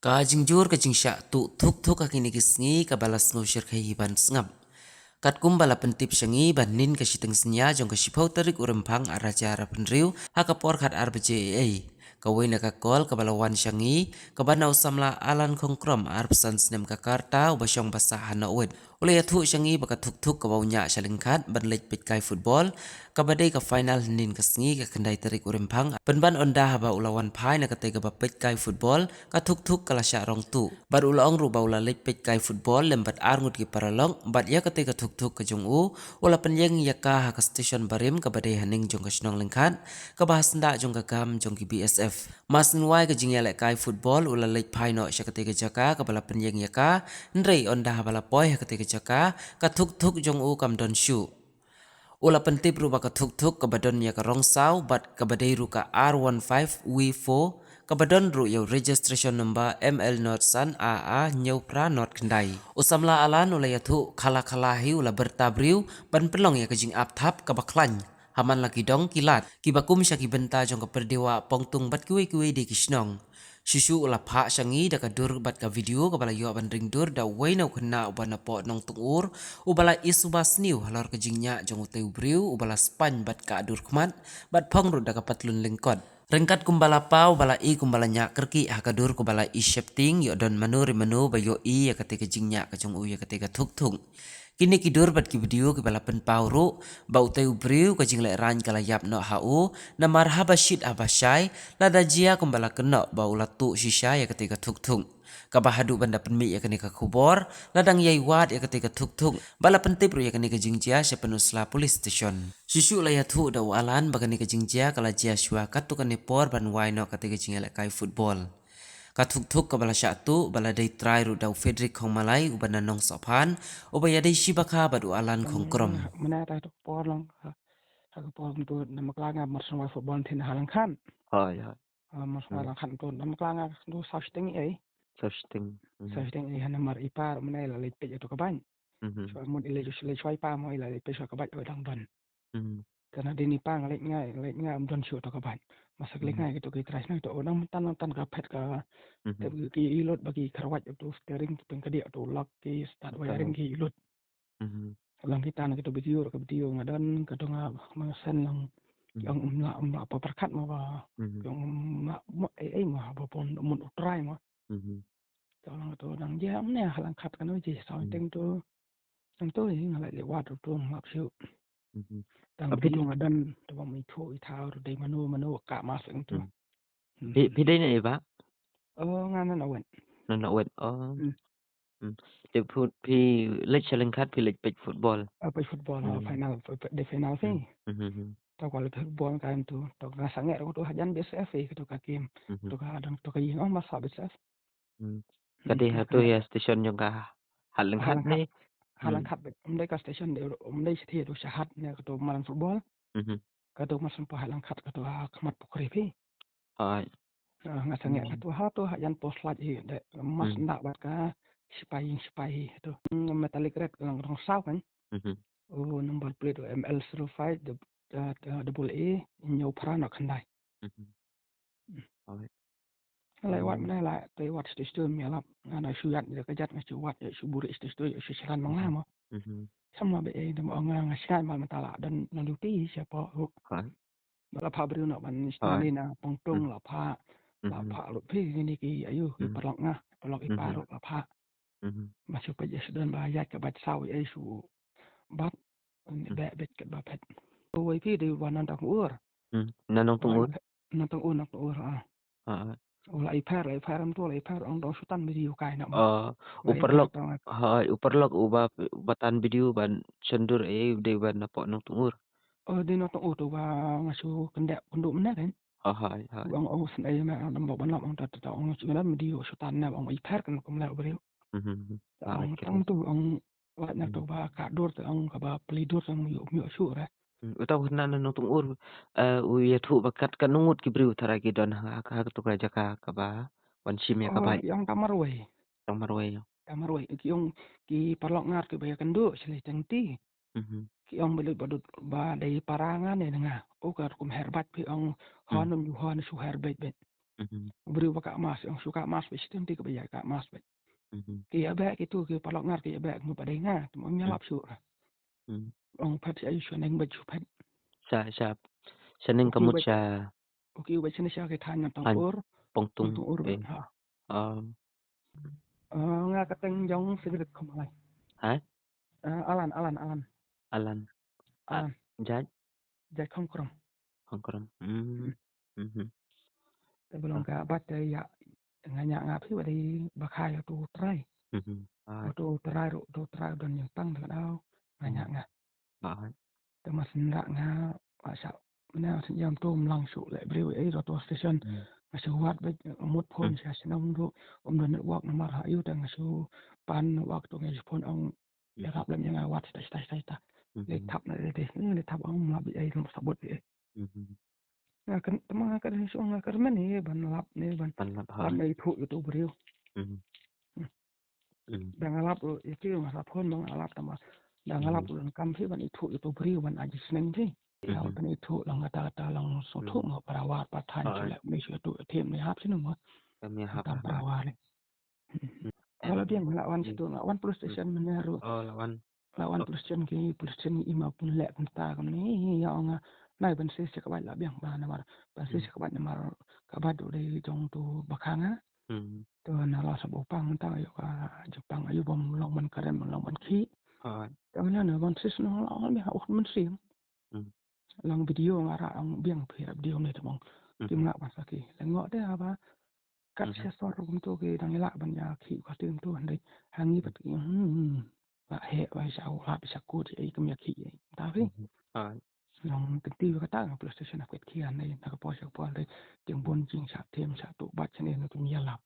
Ka jingjur ka jingsha tu thuk thuk ka kini kisngi ka balas ngusir ka hiban sngap. Kat kumbala pentip syangi ban nin ka siteng senya jong ka sipau tarik urempang araja ara penriu ha ka por kat ar BJA. Ka wena ka kol ka balawan syangi ka bana usamla alan kongkrom ar pesan snem ka karta ubasyong basah hana uwet. Ule ya thu syangi baka thuk thuk ka baunya syalingkat ban lej pit kai football ka badai ka final nin ka sngi ka kendai tarik urempang penban onda haba ulawan pai na ka tega ba pit kai football ka thuk thuk kala sya rong tu. Bar ulaong ru ba ula lej pit kai football lembat ar ngut ki paralong bat ya ka tega thuk thuk ka jong u ula penyeng ya ka ha ka station barim ka badai haning jong ka snong lengkat ka bahas nda jong ka gam jong ki BSF. Mas nwai ka jingyale kai football ula lej pai no sya ka tega jaka ka bala penyeng ya ka ndrei onda habala poi ha ka tega jaka ka thuk thuk jong u kam don shu. Ula pentip rupa ka thuk thuk ka badon ya ka rong sau bat ka badai ru ka R15W4 ka badon ru yo registration number ML not san AA nyau pra not kendai. Usamla alan ula ya thu khala khalahi ula bertabriu ban pelong ya ka jing ap thap ka baklany. Haman laki dong kilat kibakum sya ki benta jong ka perdewa pongtung bat kuwe di kisnong. Susu ula pha syangi da ka dur bat ka video ka bala yo ban ring dur da wainau kena ubana po nong tungur ubala isubas niu halor ka jingnya jong uteu briu ubala span bat ka adur kmat bat phong ru da ka patlun lengkot. Rengkat kumbala pau bala i kumbala nya kerki hakadur kumbala i shifting yo don manuri manu ba yo i ya ketika jingnya ka jong u ya ketika thuk thuk. Kini kidur bat ki video ki bala pen pauru bau teu briu ka jingle ran kala yap no hau na marhaba shit abashai la da jia kumbala kena bau la tu shisha ya ketika thuk thuk. Kabahadu banda penmi ya kenika kubor ladang yai wat ya ketika thuk thuk bala pentip ru ya kenika jingjia sya penusla police station. Susu la ya thu da walan bagani ka jingjia kala jia shua katu kan por ban wai no ketika jingale kai football. Ka thuk thuk ka bala syatu bala dai try ru dau Frederick Khong Malai ubana nong sopan ubaya dai shibaka badu alan Kan khongkrom. mana ta to por long ha ko por tu nama klanga mar sama football tin halang kan হয়, হয়। mar sama hmm, halang kan tu nama klanga tu sashting ai Sashting. sashting ai hana mar ipar mana la leit pe to kaban Mhm, so mun ile jo le choi pa mo ila leit pe so kaban dang don mhm, karena dini pang leit ngai am don shoot to kaban masak leit mhm, ngai gitu ki tras ngai to odang tan ka pet ka te mhm. ki ilot bagi karawat tu steering tu peng kadia tu lock ki start wiring Betul. ki ilot Mhm, lang kita na gitu video ngadon kadang sen lang mhm, yang apa perkat mo ba mhm, yang mo ai mo ba pon mun utrai mo mhm, to nang dia ne halang khat kan ji sao mhm, teng to teng to ni ngalai le wat to map siu mhm. tang Tapi video ngadan to ba mi tho i thao de manu ka mas eng to Pidai na iba? ngana na wen Nanood. Oh. Mm. Pi lệch sa lengkat pi lệch pech football. apa football Mm. final de final Mm. sih Mhm. to kalau football kan to ka sange ko to hajan BSF to ka kim Mhm. to ka adang to ka yin mas BSF Mm. Kadi hatu ya station yung ka hal lengkat halang ni. halang Mm. khat đây ka station de đây thì do syahat ne to malan football Mhm. ka to mas pa halang khat ka to khamat pukri pi Ay. ngasange ka Mm. to ha to yan post lat hi de mas Mm. ndak bat ka sipai to metallic red lang rong sao kan Mhm. number plate ML05 double A nyau prana khandai Mhm. Ay. lewat Oh. mana lah lewat station mi alap ana syuat de ka jat ngacu wat su buri station su silan Mhm. mangla Mhm. sama be de mo ngasai mal matala dan naluti siapa Ay. bala pha bru na ban Ay. ni na pongtung Mm. la Mhm. pha lu phi ni ki ayu ki Mhm. palok nga palok Mhm. iparu la pha Mhm. masuk pa jes dan ba ya ka bat sau ai su bat Mm. be bet ka ba pet oi phi de wanan ta ur Mm. Nanong oi tungod? na tong un na ur Ay. la ipar am to la ipar ang do sutan video kai na mo Uh, la ipar Uperlok. to Hay, uperlok ubatan video ban sendur de ban napo nong tungur. di no tong to ba ngasu kendak punduk mana kan Hay, hay. ang sen ai ma nam ba ban ang ta ta ang su na video sutan na ang ipar kan ko la beri Mhm. Hay, ang tang kira. tu ang wat nak to Mm. ba ka dur tu ang ka ba peli dur ang mi su ra Utaw na nong tungur. Uya thu bakat kanungut kibriu taragi don ha tu ka jaka ka ba. Wan sim ya ka bai. yang Tang marway. kamar wei ki ong ki parlok ngar ki baya kendu sele tengti Mhm. ki ong belut badut ba dai parangan ne nga o ka kum herbat pi ong Mm. honum yu hon su herbat bet Beriu baka mas yang suka mas be sistem ti ka bayar ka mas be. Mhm. Ki abe itu ki palok ngar ki abe mu pada nga tu mo nyalap su. Mhm. Ong pet si ayu neng be chu pet. Sa Senin Uki kamut be sa uki be sini sia ki tanya tang han ur pongtung tang ur be eh. ha. Um, Nga ka teng jong sigrit khamalai. Hả? Alan Alan. À, Alan Jai jai không krom. Hong Kong. Mhm. Belum ka bat ya nganya ngapi ba di bakai tu trai. Alright. Tu trai don yang tang dengan au nganya nga. Alright. Mas ndak nga sa na sin jam tu mlang su le bri e ro to station ngasu wat be mut phone sa sinong ru don network na mar ha yu tang ngasu pan waktu ngasu phone ong ya rap lam yang wat sta le tap na le tap ong ma bi ai rum sabut e nga kan tama nga kan su nga kan men ni ban lap ni ban Anh lập lap hỏi. nei thu yu tu bri Mhm. Mhm. dan ngalap itu nga phone bang alap tama dan ngalap kam phi ban itu bri ban aji sneng phi ya ban itu lang kata lang so thu ngo perawat patan so le mi su tu tem ni hap sinu mo Kami tam hapa. perawat le kalau dia ngelawan situ ngelawan police station menaru Oh, lawan. lawan police station ima pun le pun ta kam ni ya nga nai ban se ka ba la biang ba na mar ban se ka ba na mar ka ba do de jong tu bakanga to na la sa bo pang ta yo ka Jepang ayu bom long ban karen long ban khi Alright. Cho nên là bọn sis nó bị hậu mình xiêm lang video ngara ang biang phira video này thì mong tim lạ bản sakit là ngõ đấy à ba cắt xe xóa rồi tôi cái đang lạ bản nhà khi có tim tôi anh đây hàng như vậy và hệ và sao lạisak cô thì cái nhà khi ta biết Alright. long tình tiêu cái ta PlayStation là cái kia này là cái bao nhiêu đây tiếng buồn chính xác thêm xác tụ bắt cho nên nó cũng nhiều lắm